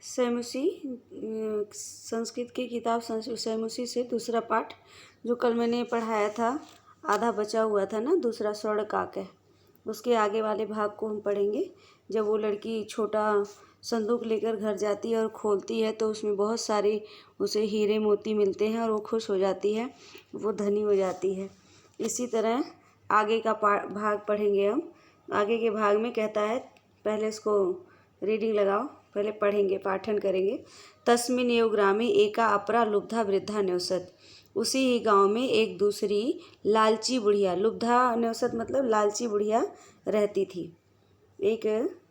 सैमुसी संस्कृत की किताब सैमुसी से दूसरा पाठ जो कल मैंने पढ़ाया था, आधा बचा हुआ था ना, दूसरा स्वर्ण काक, उसके आगे वाले भाग को हम पढ़ेंगे। जब वो लड़की छोटा संदूक लेकर घर जाती है और खोलती है तो उसमें बहुत सारे उसे हीरे मोती मिलते हैं और वो खुश हो जाती है, वो धनी हो जाती है। इसी तरह आगे का भाग पढ़ेंगे हम। आगे के भाग में कहता है, पहले इसको रीडिंग लगाओ, पहले पढ़ेंगे, पाठन करेंगे। तस्मिन एव ग्रामे एका अपरा लुब्धा वृद्धा न्यौसत। उसी ही गांव में एक दूसरी लालची बुढ़िया, लुब्धा न्यौसत मतलब लालची बुढ़िया रहती थी।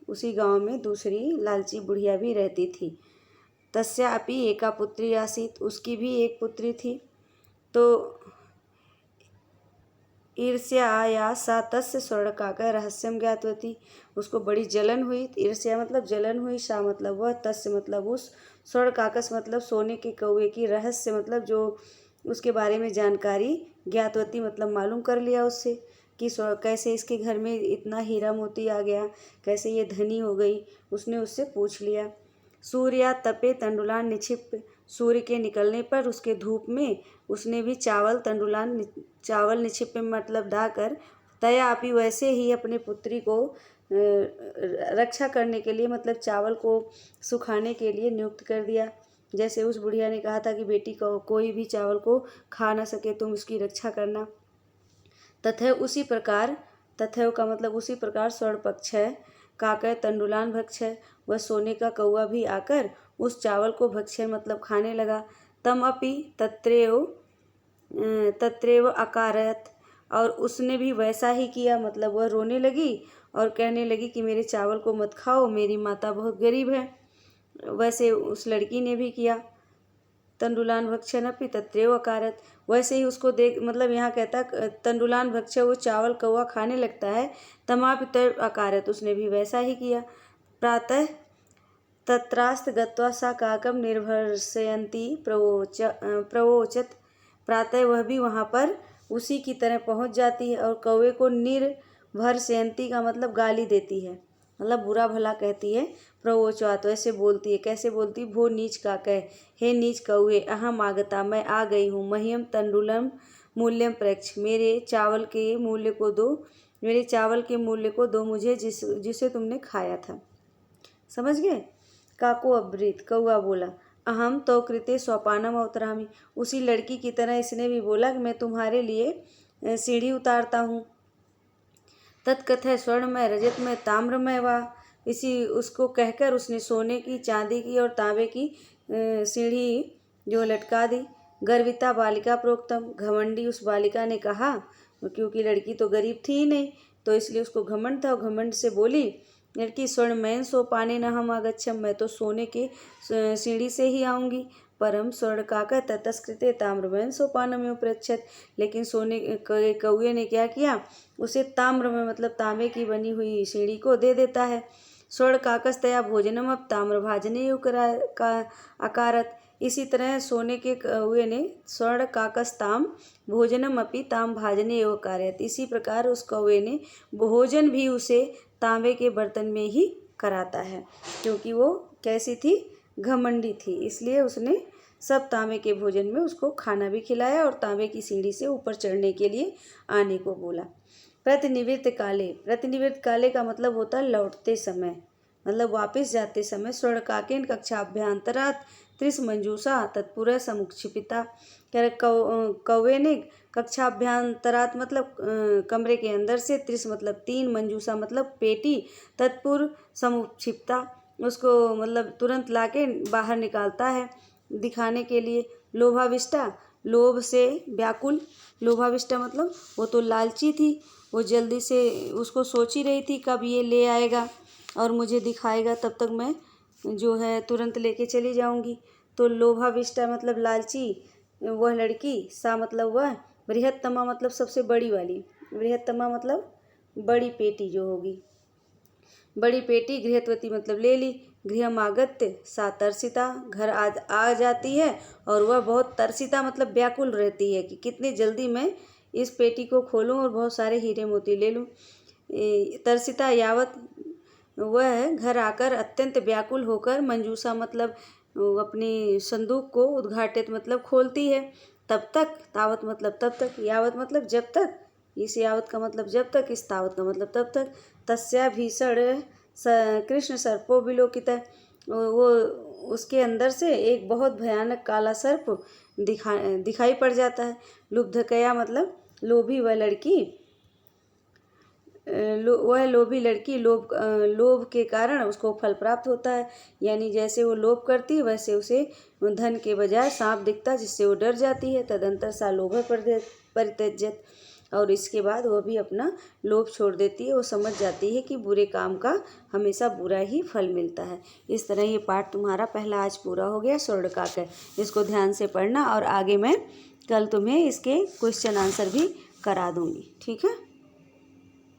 उसी गांव में दूसरी लालची बुढ़िया भी रहती थी। तस्या अपि एका पुत्री आसीत, उसकी भी एक पुत्री थी। तो ईर्ष्या सा तस्य स्वर्णकाक रहस्यम ज्ञातवती, उसको बड़ी जलन हुई। ईर्ष्या मतलब जलन हुई, सा मतलब वह, तस्य मतलब उस, स्वर्णकाकस मतलब सोने के कौवे की, रहस्य मतलब जो उसके बारे में जानकारी, ज्ञातवती मतलब मालूम कर लिया उससे कि कैसे इसके घर में इतना हीरा मोती आ गया, कैसे ये धनी हो गई, उसने उससे पूछ लिया। सूर्या तपे तंडुलान निक्षिप, सूर्य के निकलने पर उसके धूप में उसने भी चावल निक्षिप मतलब डाकर, तया अपी वैसे ही अपने पुत्री को रक्षा करने के लिए मतलब चावल को सुखाने के लिए नियुक्त कर दिया। जैसे उस बुढ़िया ने कहा था कि बेटी को कोई भी चावल को खा ना सके, तुम उसकी रक्षा करना। तथैव उसी प्रकार, तथैव का मतलब उसी प्रकार, स्वर्ण पक्ष है, काकय तंडुलान भक्ष है, वह सोने का कौवा भी आकर उस चावल को भक्ष्य मतलब खाने लगा। तम अपि तत्रेव अकारयत, और उसने भी वैसा ही किया, मतलब वह रोने लगी और कहने लगी कि मेरे चावल को मत खाओ, मेरी माता बहुत गरीब है। वैसे उस लड़की ने भी किया। तंडुलान भक्षण अपि तत्रेव अकारत, वैसे ही उसको देख, मतलब यहाँ कहता तंडुलान भक्ष, वो चावल कौवा खाने लगता है, तमापि तैव अकारत, उसने भी वैसा ही किया। प्रातः तत्रास्त गत्वा सा काकम निर्भर्सयन्ती प्रवोचत, प्रातः वह भी वहाँ पर उसी की तरह पहुँच जाती है और कौवे को निर्भर्सयन्ती का मतलब गाली देती है, मतलब बुरा भला कहती है। प्रवोचात वैसे बोलती है, कैसे बोलती, भो नीच काकय, हे नीच कौवे, अहम आगता, मैं आ गई हूँ, मह्यम तंडुलम मूल्यम प्रेक्ष, मेरे चावल के मूल्य को दो, मेरे चावल के मूल्य को दो मुझे, जिसे तुमने खाया था। समझ गए। काको अब्रीत, कौआ बोला, अहम तो कृते सोपानम अवतरामी, उसी लड़की की तरह इसने भी बोला कि मैं तुम्हारे लिए सीढ़ी उतारता हूँ। तत्कथय स्वर्णमय रजतमय ताम्रमय वा, इसी उसको कहकर उसने सोने की, चांदी की और तांबे की सीढ़ी जो लटका दी। गर्विता बालिका प्रोक्तम, घमंडी उस बालिका ने कहा, क्योंकि लड़की तो गरीब थी ही नहीं तो इसलिए उसको घमंड था, और घमंड से बोली लड़की, स्वर्णमयन सोपाने न हम आगच्छम, मैं तो सोने के सीढ़ी से ही आऊँगी। परम स्वर्ण काका ततस्कृते ताम्रमयन सोपानम प्रच्छत, लेकिन सोने कौए ने क्या किया, उसे ताम्र में मतलब तांबे की बनी हुई सीढ़ी को दे देता है। स्वर्ण काकस्तया भोजनम अब ताम्र भाजने का अकारत, इसी तरह सोने के कौए ने स्वर्ण काकस्ताम भोजनम अपि ताम भाजने एवं कार्यत, इसी प्रकार उस कौए ने भोजन भी उसे तांबे के बर्तन में ही कराता है, क्योंकि वो कैसी थी, घमंडी थी, इसलिए उसने सब तांबे के भोजन में उसको खाना भी खिलाया और तांबे की सीढ़ी से ऊपर चढ़ने के लिए आने को बोला। प्रतिनिवृत्त काले, प्रतिनिवृत्त काले का मतलब होता है लौटते समय, मतलब वापस जाते समय। स्वर्ण काकेन कक्षाभ्यंतरात त्रिस मंजूषा तत्पुर समुक्षिपिता, कह रहे कौवे ने कक्षाभ्यंतरात मतलब कमरे के अंदर से, त्रिस मतलब 3, मंजूषा मतलब पेटी, तत्पुर समुक्षिप्ता उसको मतलब तुरंत लाके बाहर निकालता है दिखाने के लिए। लोभाविष्टा, लोभ से व्याकुल, लोभाविष्टा मतलब वो तो लालची थी, वो जल्दी से उसको सोच ही रही थी कब ये ले आएगा और मुझे दिखाएगा, तब तक मैं जो है तुरंत लेके चली जाऊंगी। तो लोभाविष्टा मतलब लालची वह लड़की, सा मतलब वह, बृहत्तमा मतलब सबसे बड़ी वाली, बृहत्तमा मतलब बड़ी पेटी जो होगी, बड़ी पेटी, गृहत्वती मतलब ले ली, गृहमागत्य सा तरसिता, घर आ जाती है और वह बहुत तरसिता मतलब व्याकुल रहती है कि कितनी जल्दी मैं इस पेटी को खोलूं और बहुत सारे हीरे मोती ले लूं। तरसिता यावत वह घर आकर अत्यंत व्याकुल होकर मंजूषा मतलब अपनी संदूक को उद्घाटित मतलब खोलती है। तब तक, तावत मतलब तब तक, यावत मतलब जब तक, इस यावत का मतलब जब तक, इस तावत का मतलब तब तक, तस्या भीषण कृष्ण सर्पो विलोकितः, वो उसके अंदर से एक बहुत भयानक काला सर्प दिखाई पड़ जाता है। लुब्धकया मतलब लोभी वह लड़की, वह लोभी लड़की लोभ के कारण उसको फल प्राप्त होता है। यानी जैसे वो लोभ करती है वैसे उसे धन के बजाय सांप दिखता, जिससे वो डर जाती है। तदंतर सा लोभ परित्यज्यत, और इसके बाद वह भी अपना लोभ छोड़ देती है। वो समझ जाती है कि बुरे काम का हमेशा बुरा ही फल मिलता है। इस तरह ये पाठ तुम्हारा पहला आज पूरा हो गया स्वर्णकाक है। इसको ध्यान से पढ़ना और आगे मैं कल तुम्हें इसके क्वेश्चन आंसर भी करा दूँगी। ठीक है।